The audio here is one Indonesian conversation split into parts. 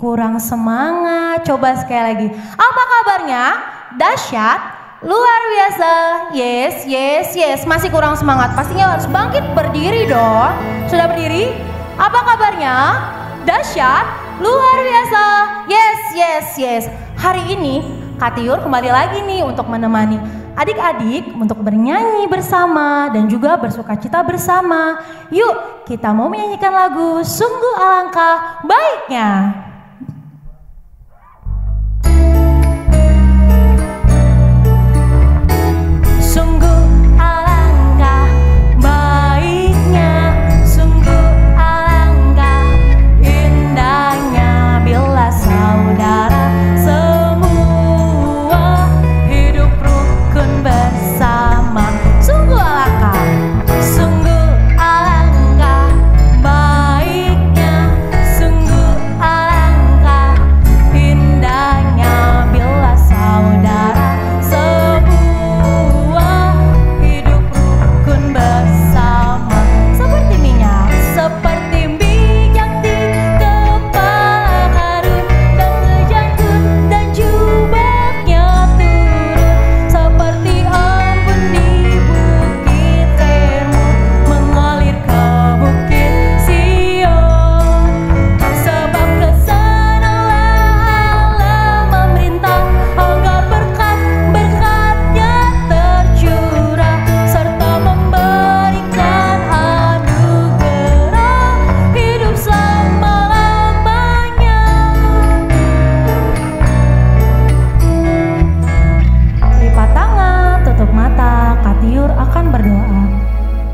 kurang semangat. Coba sekali lagi. Apa kabarnya? Dahsyat, luar biasa. Yes, yes, yes. Masih kurang semangat. Pastinya harus bangkit berdiri dong. Sudah berdiri? Apa kabarnya? Dahsyat, luar biasa. Yes, yes, yes. Hari ini Kak Tiur kembali lagi nih untuk menemani adik-adik untuk bernyanyi bersama dan juga bersukacita bersama. Yuk, kita mau menyanyikan lagu Sungguh Alangkah Baiknya.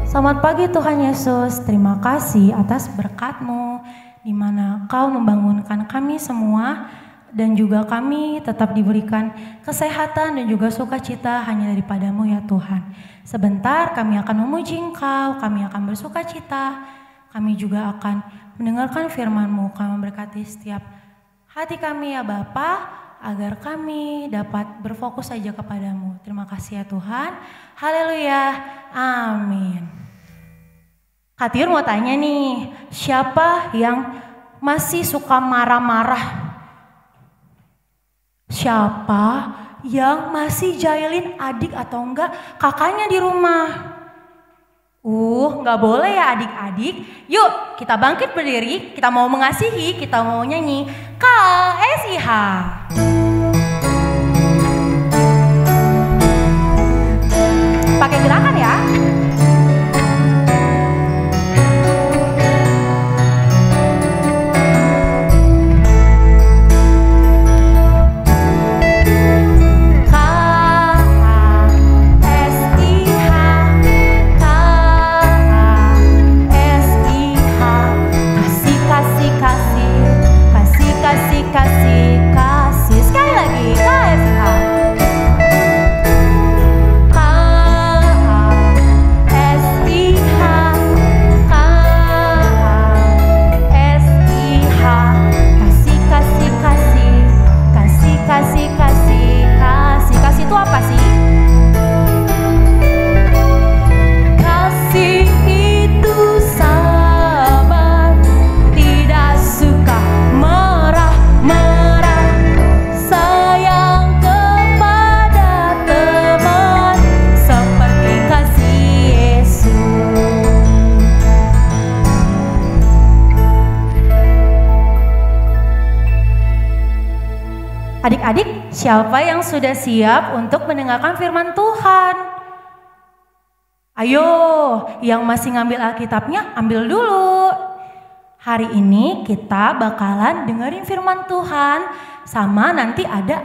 Selamat pagi Tuhan Yesus, terima kasih atas berkat-Mu di mana Kau membangunkan kami semua dan juga kami tetap diberikan kesehatan dan juga sukacita hanya daripada-Mu ya Tuhan. Sebentar kami akan memuji Engkau, kami akan bersukacita, kami juga akan mendengarkan firman-Mu, kami memberkati setiap hati kami ya Bapa, agar kami dapat berfokus saja kepadamu. Terima kasih ya Tuhan. Haleluya. Amin. Kak Tiur mau tanya nih, siapa yang masih suka marah-marah? Siapa yang masih jahilin adik atau enggak kakaknya di rumah? Nggak boleh ya adik-adik. Yuk kita bangkit berdiri, kita mau mengasihi, kita mau nyanyi KSIH. Pakai gerakan ya. Kasih sekali lagi KSIH. Adik-adik, siapa yang sudah siap untuk mendengarkan firman Tuhan? Ayo, yang masih ngambil Alkitabnya, ambil dulu. Hari ini kita bakalan dengerin firman Tuhan, sama nanti ada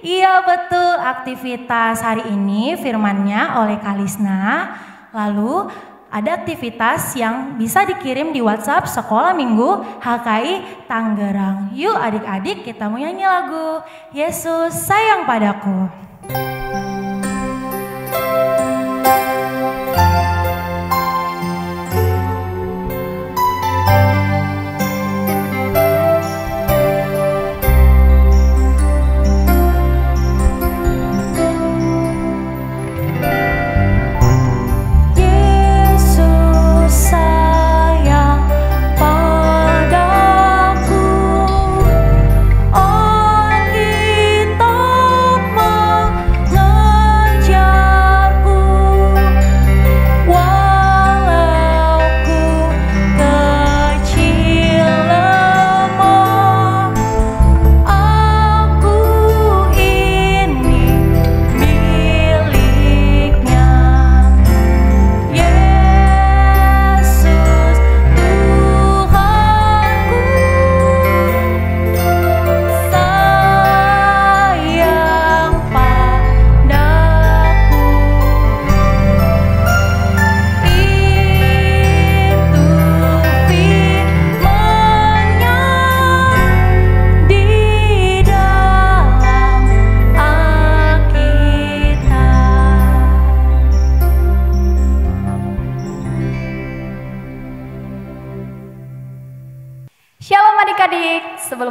iya betul, aktivitas. Hari ini firmannya oleh Kalisna, lalu ada aktivitas yang bisa dikirim di WhatsApp Sekolah Minggu HKI Tangerang. Yuk adik-adik kita mau nyanyi lagu Yesus Sayang Padaku. Sayang padaku.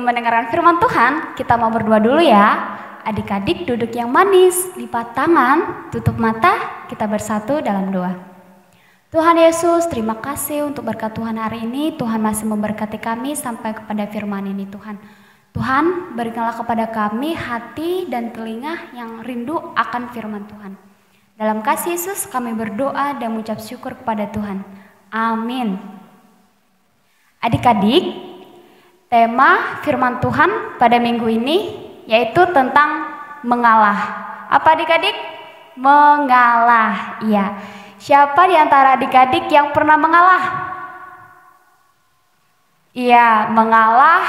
sebelum mendengarkan firman Tuhan, kita mau berdoa dulu ya. Adik-adik duduk yang manis, lipat tangan, tutup mata, kita bersatu dalam doa. Tuhan Yesus, terima kasih untuk berkat Tuhan hari ini. Tuhan masih memberkati kami sampai kepada firman ini Tuhan. Tuhan, berikanlah kepada kami hati dan telinga yang rindu akan firman Tuhan. Dalam kasih Yesus kami berdoa dan mengucap syukur kepada Tuhan. Amin. Adik-adik, tema firman Tuhan pada minggu ini yaitu tentang mengalah. Apa adik-adik? Mengalah. Iya. Siapa di antara adik-adik yang pernah mengalah? Iya, mengalah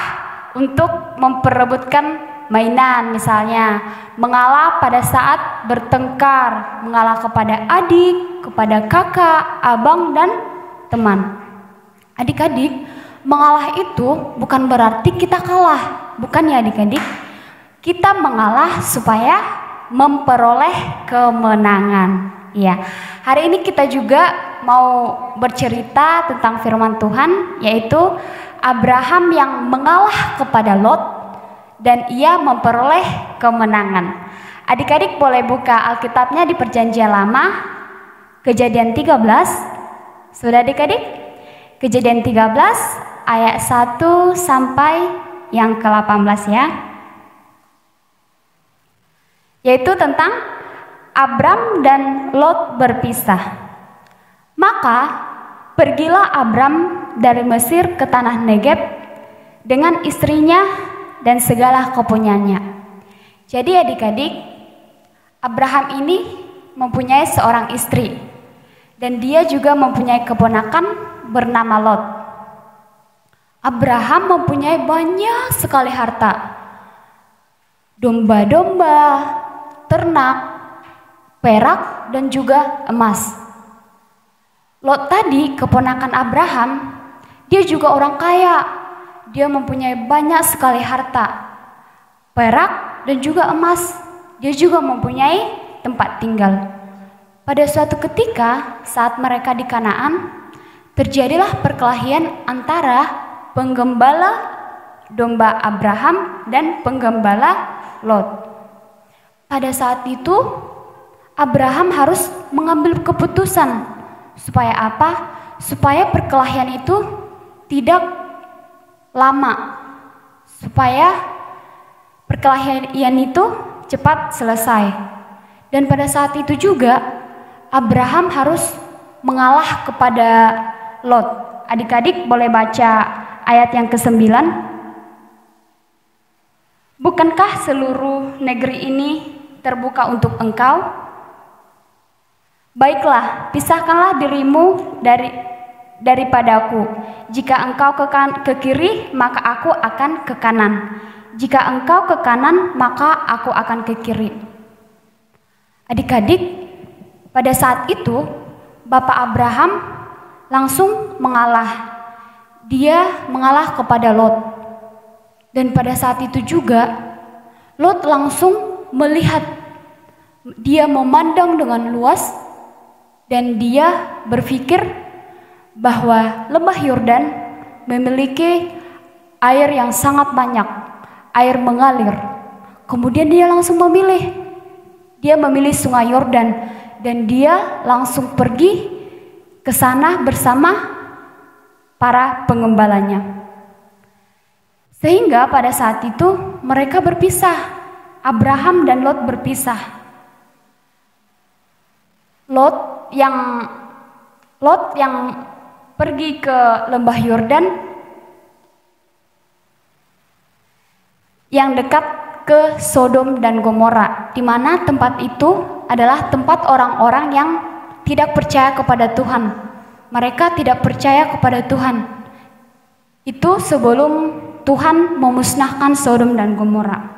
untuk memperebutkan mainan misalnya. Mengalah pada saat bertengkar, mengalah kepada adik, kepada kakak, abang, dan teman. Adik-adik, mengalah itu bukan berarti kita kalah. Bukan ya adik-adik? Kita mengalah supaya memperoleh kemenangan. Ya, hari ini kita juga mau bercerita tentang firman Tuhan, yaitu Abraham yang mengalah kepada Lot dan ia memperoleh kemenangan. Adik-adik boleh buka Alkitabnya di Perjanjian Lama, Kejadian 13. Sudah adik-adik? Kejadian 13 ayat 1 sampai yang ke-18 ya. Yaitu tentang Abram dan Lot berpisah. Maka pergilah Abram dari Mesir ke tanah Negeb dengan istrinya dan segala kepunyaannya. Jadi adik-adik, Abraham ini mempunyai seorang istri dan dia juga mempunyai keponakan bernama Lot. Abraham mempunyai banyak sekali harta. Domba-domba, ternak, perak, dan juga emas. Lot tadi keponakan Abraham, dia juga orang kaya. Dia mempunyai banyak sekali harta, perak, dan juga emas. Dia juga mempunyai tempat tinggal. Pada suatu ketika saat mereka di Kanaan, terjadilah perkelahian antara penggembala domba Abraham dan penggembala Lot. Pada saat itu Abraham harus mengambil keputusan. Supaya apa? Supaya perkelahian itu tidak lama. Supaya perkelahian itu cepat selesai. Dan pada saat itu juga Abraham harus mengalah kepada Lot. Adik-adik boleh baca ayat yang ke-9. Bukankah seluruh negeri ini terbuka untuk engkau? Baiklah, pisahkanlah dirimu daripadaku. Jika engkau ke kiri, maka aku akan ke kanan. Jika engkau ke kanan, maka aku akan ke kiri. Adik-adik, pada saat itu Bapak Abraham langsung mengalah. Dia mengalah kepada Lot. Dan pada saat itu juga Lot langsung melihat, dia memandang dengan luas dan dia berpikir bahwa lembah Yordan memiliki air yang sangat banyak, air mengalir. Kemudian dia langsung memilih sungai Yordan dan dia langsung pergi ke sana bersama para penggembalanya. Sehingga pada saat itu mereka berpisah. Abraham dan Lot berpisah. Lot yang pergi ke lembah Yordan yang dekat ke Sodom dan Gomora, di mana tempat itu adalah tempat orang-orang yang tidak percaya kepada Tuhan. Mereka tidak percaya kepada Tuhan. Itu sebelum Tuhan memusnahkan Sodom dan Gomora.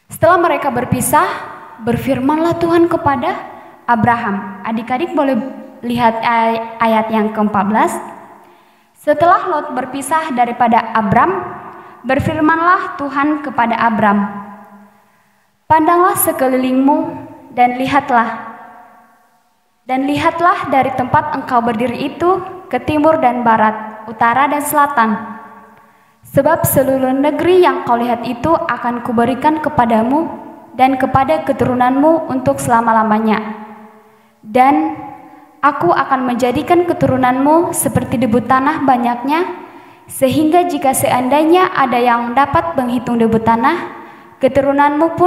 Setelah mereka berpisah, berfirmanlah Tuhan kepada Abraham. Adik-adik boleh lihat ayat yang ke-14. Setelah Lot berpisah daripada Abram, berfirmanlah Tuhan kepada Abram, pandanglah sekelilingmu dan lihatlah dari tempat engkau berdiri itu ke timur dan barat, utara dan selatan. Sebab seluruh negeri yang kau lihat itu akan kuberikan kepadamu dan kepada keturunanmu untuk selama-lamanya. Dan aku akan menjadikan keturunanmu seperti debu tanah banyaknya, sehingga jika seandainya ada yang dapat menghitung debu tanah, keturunanmu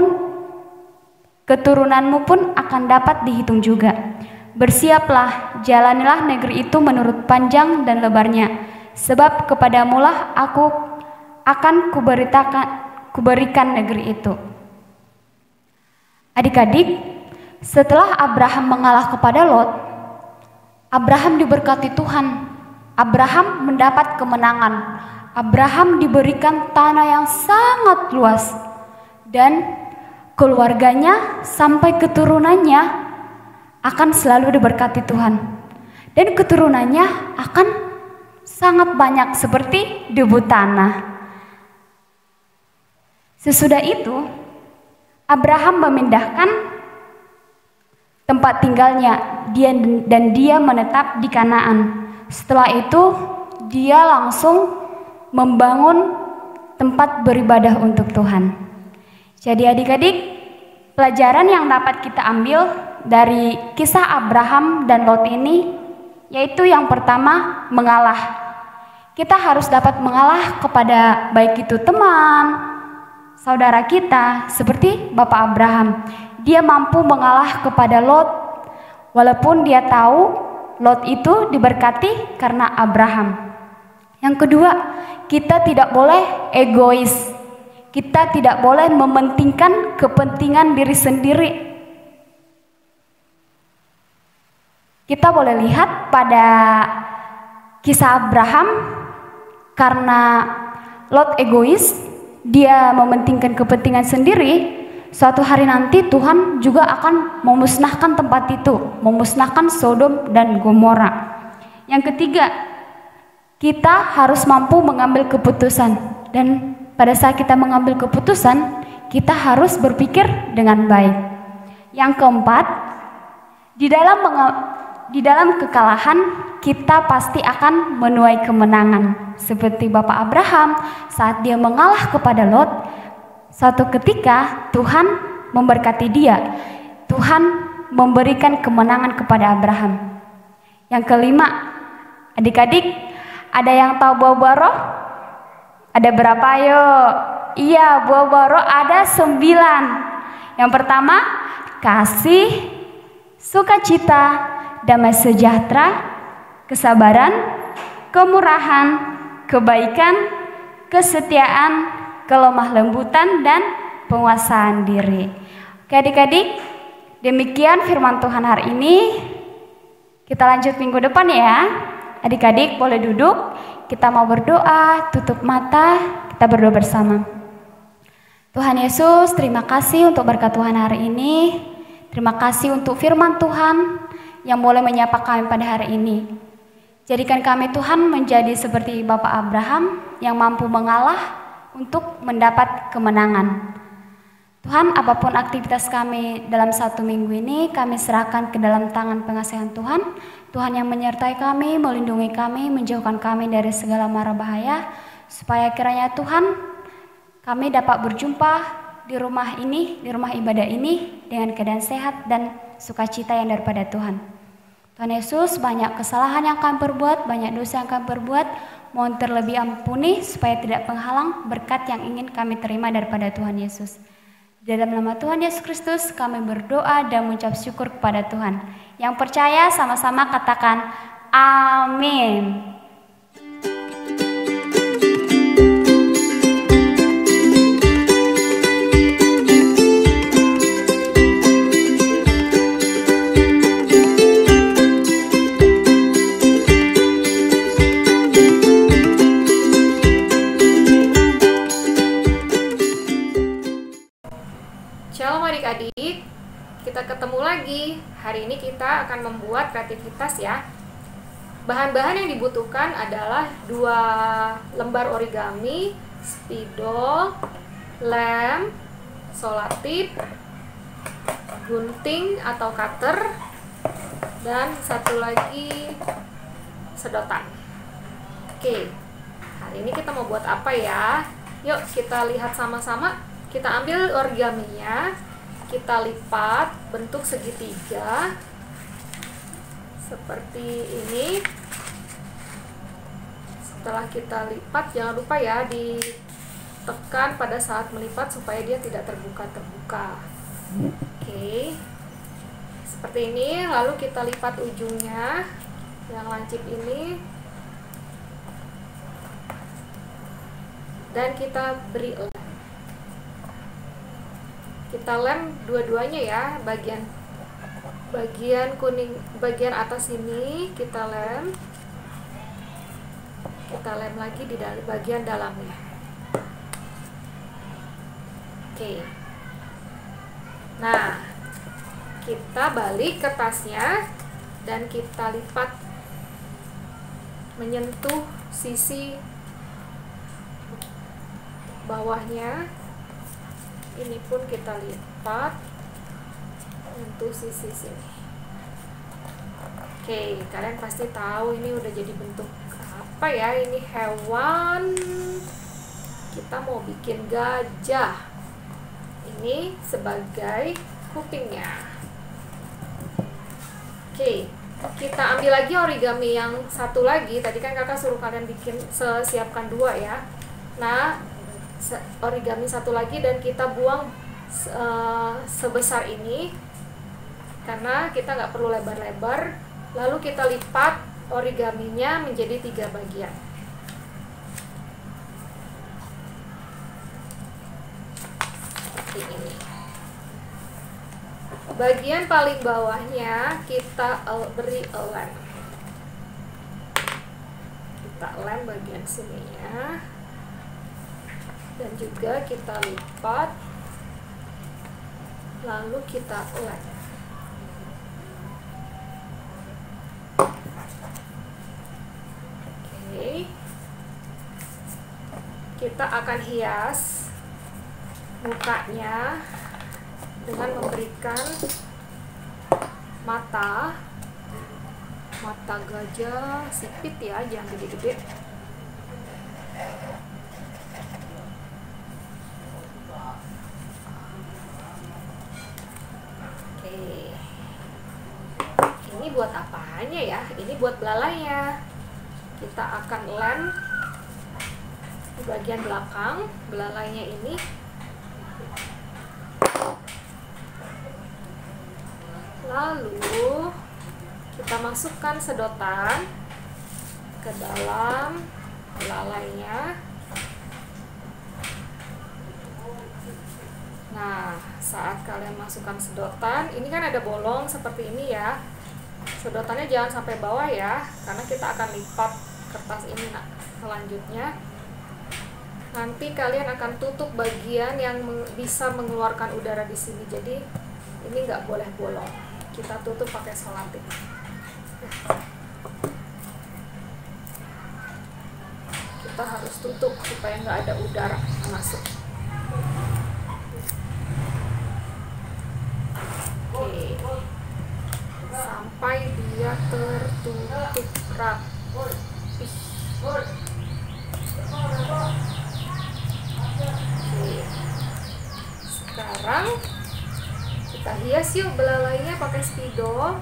pun akan dapat dihitung juga. Bersiaplah, jalanilah negeri itu menurut panjang dan lebarnya, sebab kepadamulah aku akan kuberikan negeri itu. Adik-adik, setelah Abraham mengalah kepada Lot, Abraham diberkati Tuhan. Abraham mendapat kemenangan. Abraham diberikan tanah yang sangat luas, dan keluarganya sampai keturunannya akan selalu diberkati Tuhan. Dan keturunannya akan sangat banyak seperti debu tanah. Sesudah itu, Abraham memindahkan tempat tinggalnya dan dia menetap di Kanaan. Setelah itu, dia langsung membangun tempat beribadah untuk Tuhan. Jadi adik-adik, pelajaran yang dapat kita ambil dari kisah Abraham dan Lot ini, yaitu yang pertama, mengalah. Kita harus dapat mengalah kepada baik itu teman, saudara kita, seperti Bapak Abraham. Dia mampu mengalah kepada Lot, walaupun dia tahu Lot itu diberkati karena Abraham. Yang kedua, kita tidak boleh egois. Kita tidak boleh mementingkan kepentingan diri sendiri. Kita boleh lihat pada kisah Abraham, karena Lot egois, dia mementingkan kepentingan sendiri. Suatu hari nanti Tuhan juga akan memusnahkan tempat itu, memusnahkan Sodom dan Gomora. Yang ketiga, kita harus mampu mengambil keputusan, dan pada saat kita mengambil keputusan, kita harus berpikir dengan baik. Yang keempat, di dalam kekalahan kita pasti akan menuai kemenangan. Seperti Bapak Abraham saat dia mengalah kepada Lot, suatu ketika Tuhan memberkati dia. Tuhan memberikan kemenangan kepada Abraham. Yang kelima, adik-adik, ada yang tahu buah-buah roh? Ada berapa ayo? Iya, buah-buah roh ada 9. Yang pertama, kasih, sukacita, damai sejahtera, kesabaran, kemurahan, kebaikan, kesetiaan, kelemah lembutan, dan penguasaan diri. Oke adik-adik, demikian firman Tuhan hari ini. Kita lanjut minggu depan ya. Adik-adik boleh duduk, kita mau berdoa, tutup mata, kita berdoa bersama. Tuhan Yesus, terima kasih untuk berkat Tuhan hari ini. Terima kasih untuk firman Tuhan yang boleh menyapa kami pada hari ini. Jadikan kami Tuhan menjadi seperti Bapak Abraham yang mampu mengalah untuk mendapat kemenangan. Tuhan, apapun aktivitas kami dalam 1 minggu ini, kami serahkan ke dalam tangan pengasihan Tuhan. Tuhan yang menyertai kami, melindungi kami, menjauhkan kami dari segala mara bahaya, supaya kiranya Tuhan, kami dapat berjumpa di rumah ini, di rumah ibadah ini, dengan keadaan sehat dan sukacita yang daripada Tuhan. Tuhan Yesus, banyak kesalahan yang kami perbuat, banyak dosa yang kami perbuat, mohon terlebih ampuni supaya tidak penghalang berkat yang ingin kami terima daripada Tuhan Yesus. Dalam nama Tuhan Yesus Kristus kami berdoa dan mengucap syukur kepada Tuhan. Yang percaya sama-sama katakan amin. Shalom adik-adik, kita ketemu lagi. Hari ini kita akan membuat kreativitas ya. Bahan-bahan yang dibutuhkan adalah 2 lembar origami, spidol, lem, solatip, gunting atau cutter, dan satu lagi sedotan. Oke, hari ini kita mau buat apa ya? Yuk kita lihat sama-sama. Kita ambil origaminya, kita lipat bentuk segitiga seperti ini. Setelah kita lipat, jangan lupa ya ditekan pada saat melipat supaya dia tidak terbuka-terbuka. Oke, seperti ini. Lalu kita lipat ujungnya yang lancip ini, dan kita beri lem. Kita lem dua-duanya ya, bagian kuning, bagian atas ini kita lem lagi di bagian dalamnya. Oke, nah kita balik kertasnya dan kita lipat menyentuh sisi bawahnya. Ini pun kita lipat untuk sisi sini. Oke, kalian pasti tahu ini udah jadi bentuk apa ya? Ini hewan. Kita mau bikin gajah. Ini sebagai kupingnya. Oke, kita ambil lagi origami yang satu lagi. Tadi kan kakak suruh kalian bikin siapkan 2 ya. Nah, origami satu lagi dan kita buang sebesar ini karena kita nggak perlu lebar-lebar. Lalu kita lipat origaminya menjadi 3 bagian. Seperti ini. Bagian paling bawahnya kita beri lem. Kita lem bagian sininya. Dan juga kita lipat, lalu kita lem. Oke, kita akan hias mukanya dengan memberikan mata gajah sipit ya, jangan gede-gede. Ini buat apanya ya? Ini buat belalainya. Kita akan lem di bagian belakang belalainya ini. Lalu kita masukkan sedotan ke dalam belalainya. Nah, saat kalian masukkan sedotan, ini kan ada bolong seperti ini ya. Sedotannya jangan sampai bawah ya, karena kita akan lipat kertas ini. Nah, selanjutnya nanti kalian akan tutup bagian yang bisa mengeluarkan udara di sini. Jadi ini nggak boleh bolong. Kita tutup pakai selotip. Kita harus tutup supaya nggak ada udara masuk. Oke, sampai dia tertutup rapi. Oke, sekarang kita hias yuk belalainya pakai spidol.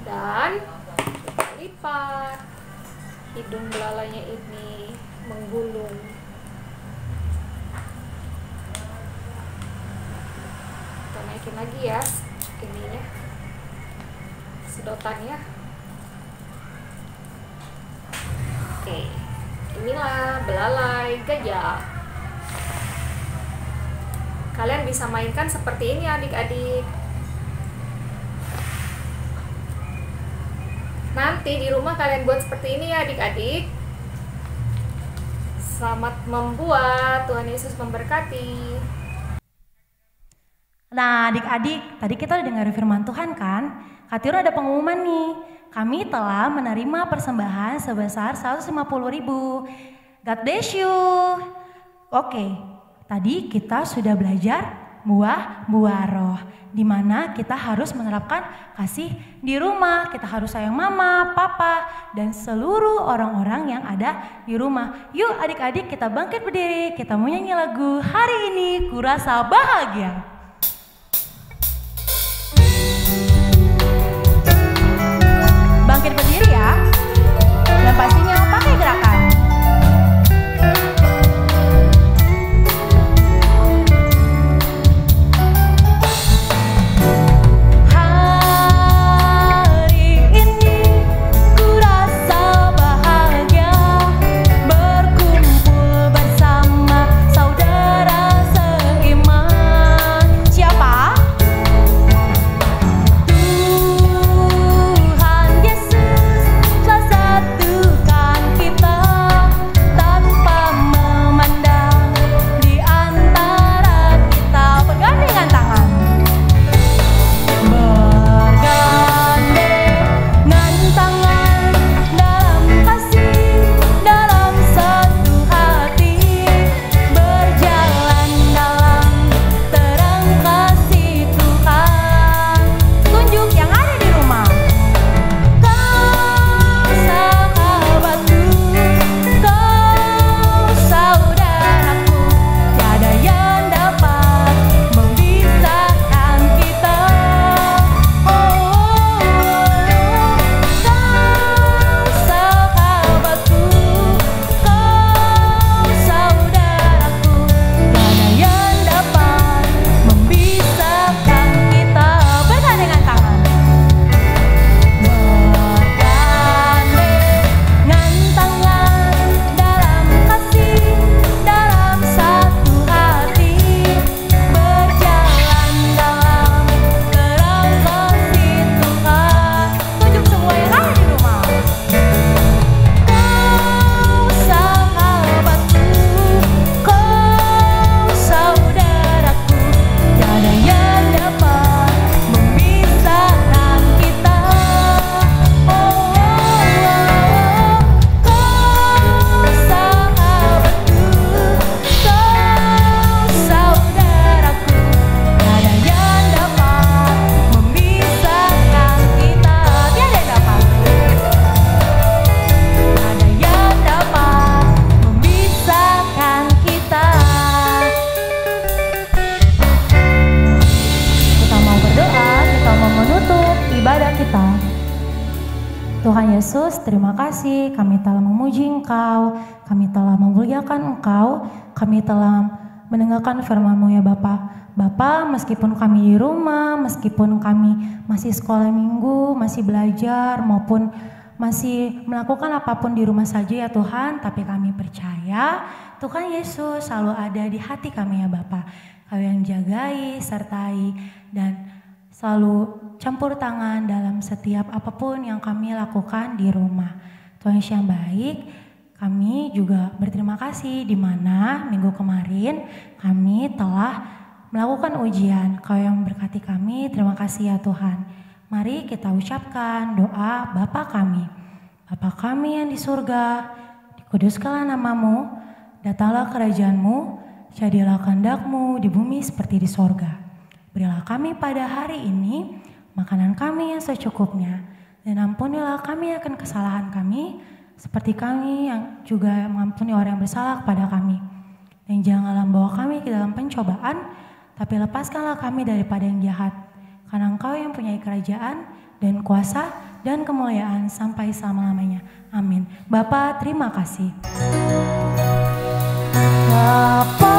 Dan kita lipat hidung belalainya ini menggulung. Kita naikin lagi ya ininya, sedotannya. Oke, inilah belalai gajah. Kalian bisa mainkan seperti ini adik-adik. Nanti di rumah kalian buat seperti ini ya adik-adik. Selamat membuat, Tuhan Yesus memberkati. Nah adik-adik, tadi kita udah dengar firman Tuhan kan? Kak Tiro ada pengumuman nih. Kami telah menerima persembahan sebesar 150.000. God bless you. Oke, Tadi kita sudah belajar buah-buah roh, di mana kita harus menerapkan kasih di rumah. Kita harus sayang mama, papa, dan seluruh orang-orang yang ada di rumah. Yuk adik-adik kita bangkit berdiri, kita mau nyanyi lagu Hari Ini Kurasa Bahagia. Bangkit berdiri ya, dan pastinya pakai gerakan. Tuhan Yesus, terima kasih kami telah memuji Engkau, kami telah memuliakan Engkau, kami telah mendengarkan firman-Mu ya Bapa. Bapa, meskipun kami di rumah, meskipun kami masih sekolah minggu, masih belajar maupun masih melakukan apapun di rumah saja ya Tuhan, tapi kami percaya Tuhan Yesus selalu ada di hati kami ya Bapa. Kau yang jagai, sertai, dan selalu campur tangan dalam setiap apapun yang kami lakukan di rumah. Tuhan Yesus yang baik, kami juga berterima kasih di mana minggu kemarin kami telah melakukan ujian. Kau yang berkati kami, terima kasih ya Tuhan. Mari kita ucapkan doa Bapa kami. Bapa kami yang di surga, dikuduskanlah nama-Mu, datanglah kerajaan-Mu, jadilah kehendak-Mu di bumi seperti di sorga. Berilah kami pada hari ini makanan kami yang secukupnya, dan ampunilah kami akan kesalahan kami, seperti kami yang juga mengampuni orang yang bersalah kepada kami. Dan janganlah membawa kami ke dalam pencobaan, tapi lepaskanlah kami daripada yang jahat. Karena Engkau yang punya kerajaan dan kuasa dan kemuliaan sampai selama-lamanya. Amin. Bapa, terima kasih. Bapa